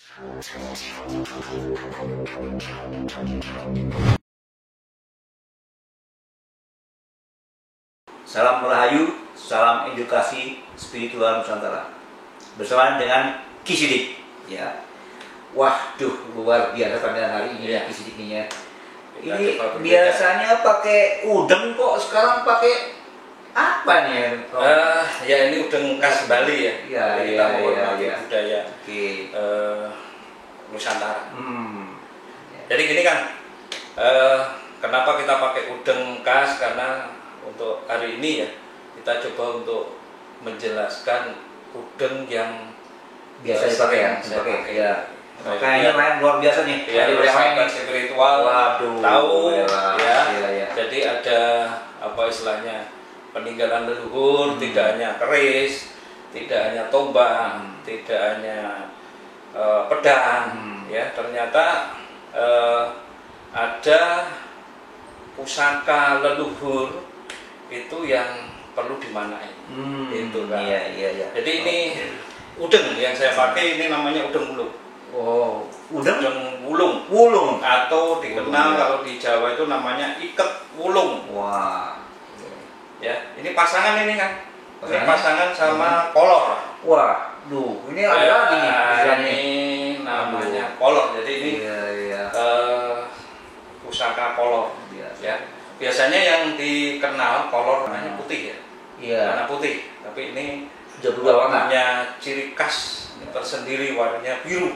Salam Rahayu, salam edukasi spiritual Nusantara. Bersama dengan Ki Sidik, ya. Waduh, luar biasa pada hari ini ya Ki Sidik ini ya. Ini biasanya pakai udeng, kok sekarang pakai apa nih? Ya ini udeng khas Bali ya. Iya, kita menghormati iya. budaya Nusantara. Jadi gini kan, kenapa kita pakai udeng khas? Karena untuk hari ini ya kita coba untuk menjelaskan udeng yang biasa dipakai ya. Kayaknya main luar biasa nih. Ya, sahabat spiritual. Waduh, tahu ya. Iya. Jadi ada apa istilahnya, peninggalan leluhur, tidak hanya keris, tidak hanya tombak, tidak hanya pedang, ya. Ternyata ada pusaka leluhur itu yang perlu dimanai. Itu kan. Iya. Jadi ini udeng yang saya pakai ini namanya udeng wulung. Oh, udeng wulung atau dikenal kalau di Jawa itu namanya iket wulung. Wah. Ya, ini pasangan ini kan. Ini pasangan sama kolor. Wah, ini ada lagi nih. Ini namanya kolor. Jadi ini pusaka kolor. Ya. Biasanya yang dikenal kolor warnanya putih ya. Iya. Warna putih. Tapi ini warnanya ciri khas tersendiri, warnanya biru.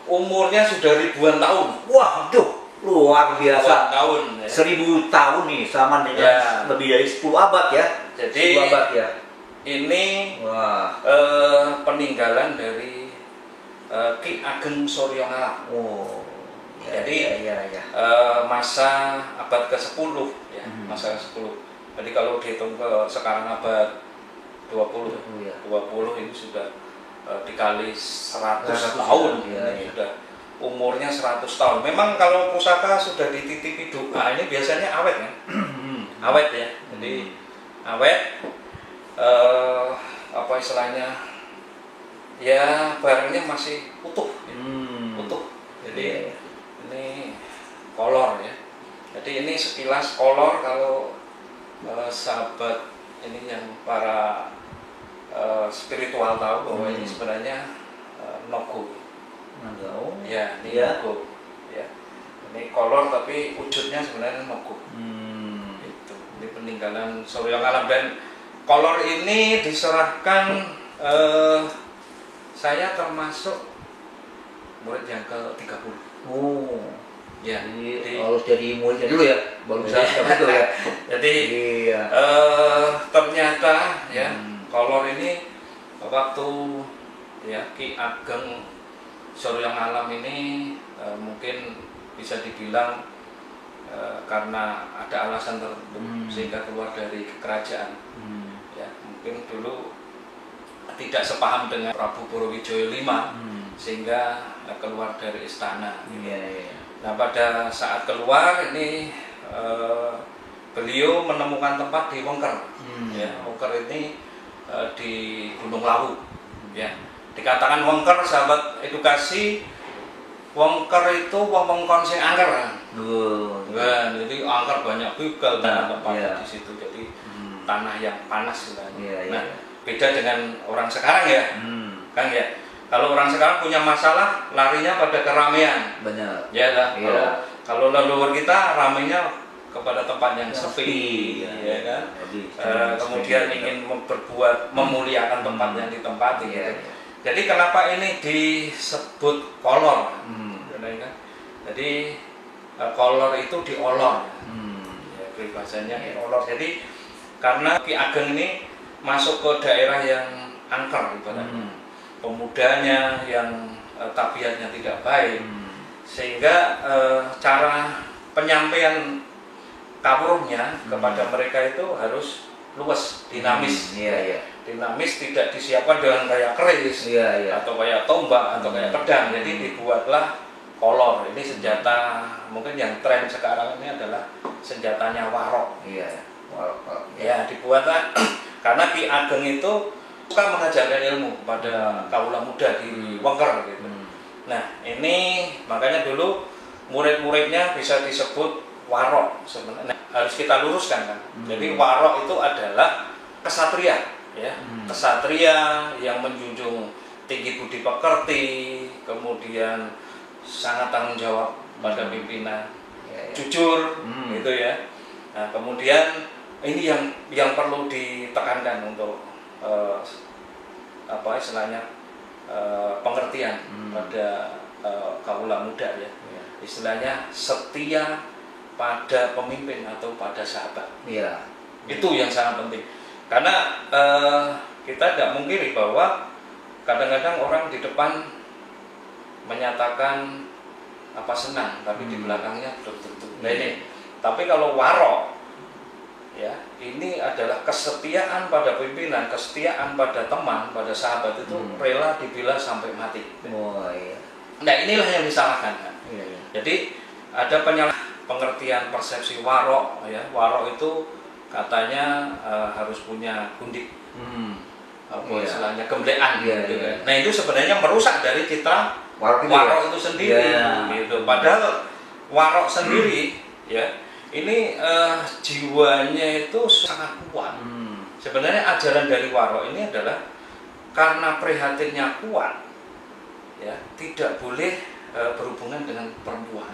Umurnya sudah ribuan tahun. Waduh, luar biasa. Tahun. Ya. 1000 tahun nih, sama dengan lebih dari 10 abad ya. Jadi 10 abad ya. Ini peninggalan dari Ki Ageng Surya Ngalam. Oh. Jadi masa abad ke-10 ya, masa ke-10. Jadi kalau dihitung ke sekarang abad 20 ini sudah dikali 100 tahun ini sudah umurnya 100 tahun. Memang kalau pusaka sudah dititipi doa ini biasanya awet kan? Awet ya. Jadi awet apa istilahnya? Ya barangnya masih utuh. Utuh. Jadi ini kolor ya. Jadi ini sekilas kolor kalau sahabat ini yang para spiritual tahu bahwa ini sebenarnya nogo. Ya, ini nogo. Ya. Ini kolor tapi wujudnya sebenarnya nogo. Itu. Ini peninggalan Surya Ngalam, dan kolor ini diserahkan saya termasuk murid yang ke-30. Oh. Ya, jadi harus jadi muridnya dulu ya, baru bisa seperti itu ya. Jadi ternyata ya kolor ini waktu ya Ki Ageng Surya Ngalam ini mungkin bisa dibilang karena ada alasan tertentu sehingga keluar dari kerajaan. Ya, mungkin dulu tidak sepaham dengan Prabu Borowijoyo V sehingga keluar dari istana. Nah, pada saat keluar ini beliau menemukan tempat di Wengker. Ya, Wengker ini di Gunung Lawu. Ya, dikatakan Wengker, sahabat edukasi, Wengker itu wewengkon sing angker. Jadi angker banyak begal tempat di situ. Jadi tanah yang panas sebenarnya. Nah, beda dengan orang sekarang ya. Kan ya. Kalau orang sekarang punya masalah, larinya pada keramaian. Benar. Ya kan? Kalau leluhur kita ramainya kepada tempat yang sepi, ya kan? Kemudian ingin memuliakan tempat yang ditempati. Jadi kenapa ini disebut kolor? Jadi kolor itu diolor. Bahasanya diolor. Jadi karena Ki Ageng ini masuk ke daerah yang angker ibaratnya. Pemudanya yang tabiatnya tidak baik, sehingga cara penyampaian kawruhnya kepada mereka itu harus luas, dinamis. Dinamis, tidak disiapkan dengan kayak keris atau kayak tombak atau kayak pedang. Jadi dibuatlah kolor. Ini senjata mungkin yang tren sekarang ini adalah senjatanya warok. Ya, dibuatlah karena Ki Ageng itu suka mengajarkan ilmu kepada kaula muda di Wengker gitu. Nah, ini makanya dulu murid-muridnya bisa disebut warok sebenarnya. Nah, harus kita luruskan kan. Jadi warok itu adalah kesatria, ya. Kesatria yang menjunjung tinggi budi pekerti, kemudian sangat tanggung jawab pada pimpinan, jujur, gitu ya. Nah, kemudian ini yang perlu ditekankan untuk apa istilahnya pengertian pada kaula muda ya. Istilahnya setia pada pemimpin atau pada sahabat. Iya. Itu yang sangat penting. Karena kita tidak mungkiri bahwa kadang-kadang orang di depan menyatakan apa senang, tapi di belakangnya belum tentu. Nah ini, tapi kalau warok, ya ini adalah kesetiaan pada pimpinan, kesetiaan pada teman, pada sahabat itu rela dibela sampai mati. Oh iya. Nah inilah yang disalahkan kan. Iya. Jadi ada pengertian persepsi warok, ya warok itu katanya harus punya gundik. Apa istilahnya gemblean gitu kan. Nah itu sebenarnya merusak dari citra warok itu sendiri gitu. Padahal warok sendiri ya ini jiwanya itu sangat kuat. Sebenarnya ajaran dari warok ini adalah karena prihatinnya kuat ya tidak boleh berhubungan dengan perempuan.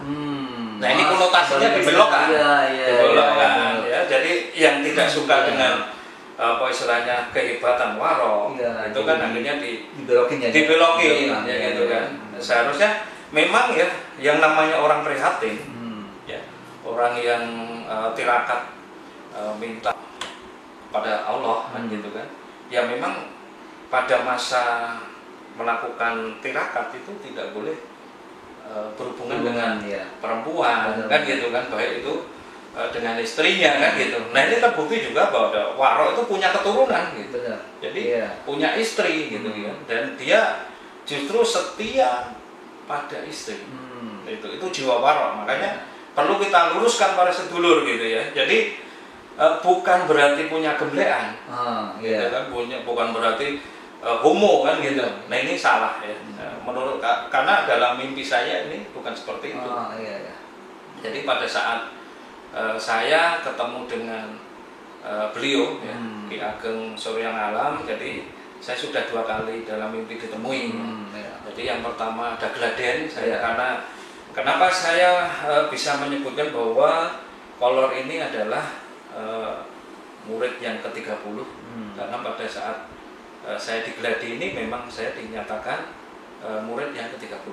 Nah ini konotasinya dibelokkan. Dibelokkan ya. Jadi yang tidak suka dengan apa istilahnya kehebatan warok itu kan akhirnya dibelokin ya gitu kan. Seharusnya memang ya yang namanya orang prihatin ya orang yang tirakat minta pada Allah kan gitu kan ya memang pada masa melakukan tirakat itu tidak boleh berhubungan dengan perempuan kan gitu kan baik itu dengan istrinya kan gitu. Nah ini terbukti juga bahwa warok itu punya keturunan gitu. Jadi punya istri gitu ya. Dan dia justru setia pada istri. Itu jiwa warok. Makanya perlu kita luruskan para sedulur gitu ya. Jadi bukan berarti punya gemblean. Gitu kan bukan berarti homo kan gitu. Nah ini salah ya. Menurut karena dalam mimpi saya ini bukan seperti itu. Jadi pada saat saya ketemu dengan beliau ya, Ki Ageng Suryang Alam, jadi saya sudah 2 kali dalam mimpi ditemui. Jadi yang pertama ada Gladen, saya karena kenapa saya bisa menyebutkan bahwa Kolor ini adalah murid yang ke-30 karena pada saat saya di Gladi ini memang saya dinyatakan murid yang ke-30.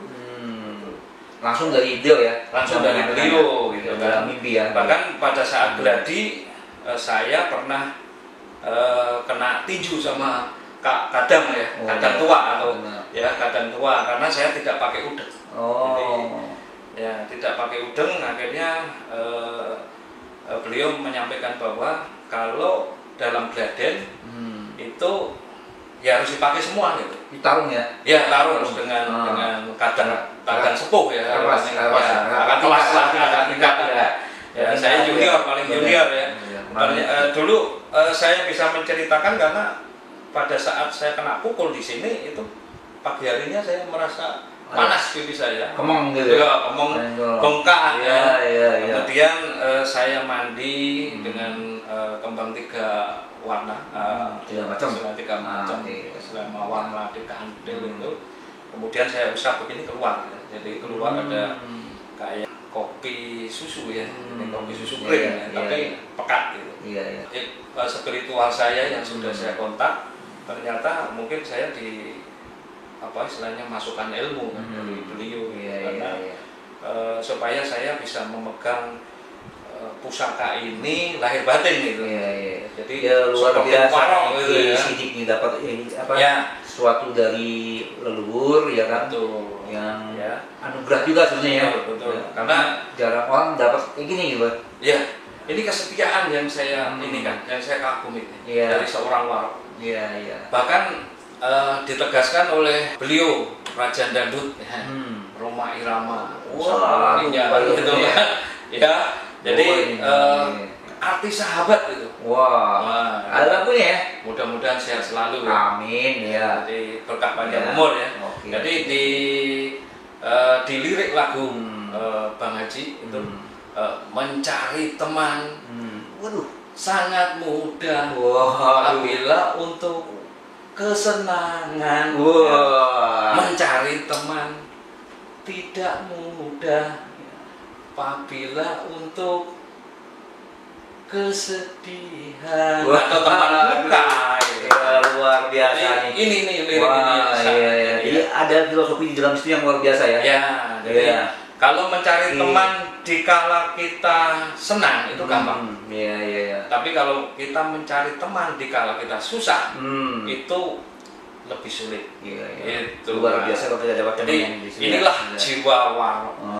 Langsung dari beliau ya? Langsung dari beliau gitu kan. Mimpi ya. Bahkan pada saat Gladi saya pernah kena tinju sama kadang ya, kadang tua atau ya kadang tua karena saya tidak pakai udeng. Jadi, ya tidak pakai udeng akhirnya beliau menyampaikan bahwa kalau dalam Gladen itu ya harus dipakai semua gitu. Ditarung ya? Ya tarung dengan kadang sepuh ya. Akan kelas lah, akan tingkat ya. Ya saya junior, paling junior ya. Dulu saya bisa menceritakan karena pada saat saya kena pukul di sini itu pagi harinya saya merasa panas pipi saya. Kemeng gitu ya? Kemeng, bengkak ya. Kemudian saya mandi dengan kembang 3 warna, 3 macam, selama warna di kantil itu. Kemudian saya usap begini keluar, jadi keluar ada kayak kopi susu ya, kopi susu krim ya, tapi pekat gitu. Spiritual saya yang sudah saya kontak, ternyata mungkin saya di apa istilahnya masukkan ilmu dari beliau karena supaya saya bisa memegang pusaka ini lahir batin gitu. Jadi luar biasa gitu ya. Sidik ini dapat apa? Sesuatu dari leluhur ya kan. Yang anugerah juga sebenarnya ya. Betul. Karena jarang orang dapat kayak gini gitu. Ya. Ini kesetiaan yang saya ini kan, yang saya kagumi dari seorang warok. Bahkan ditegaskan oleh beliau Raja Dangdut Rhoma Irama. Gitu ya. Jadi arti sahabat itu. Ada lagunya ya. Mudah-mudahan sehat selalu ya. Amin ya. Jadi berkah panjang umur ya. Jadi di di lirik lagu Bang Haji itu mencari teman, Waduh, sangat mudah wah, apabila untuk kesenangan. wah, Mencari teman tidak mudah apabila untuk kesedihan atau teman duka. Ya, luar biasa nih. Ini nih lirik ini. Iya. Jadi ada filosofi di dalam situ yang luar biasa ya. Ya, jadi Iya. kalau mencari teman dikala kita senang itu gampang. Iya. Tapi kalau kita mencari teman dikala kita susah, itu lebih sulit. Iya. Itu Luar biasa kalau kita dapat teman Jadi yang di sini. inilah Iya. jiwa warok.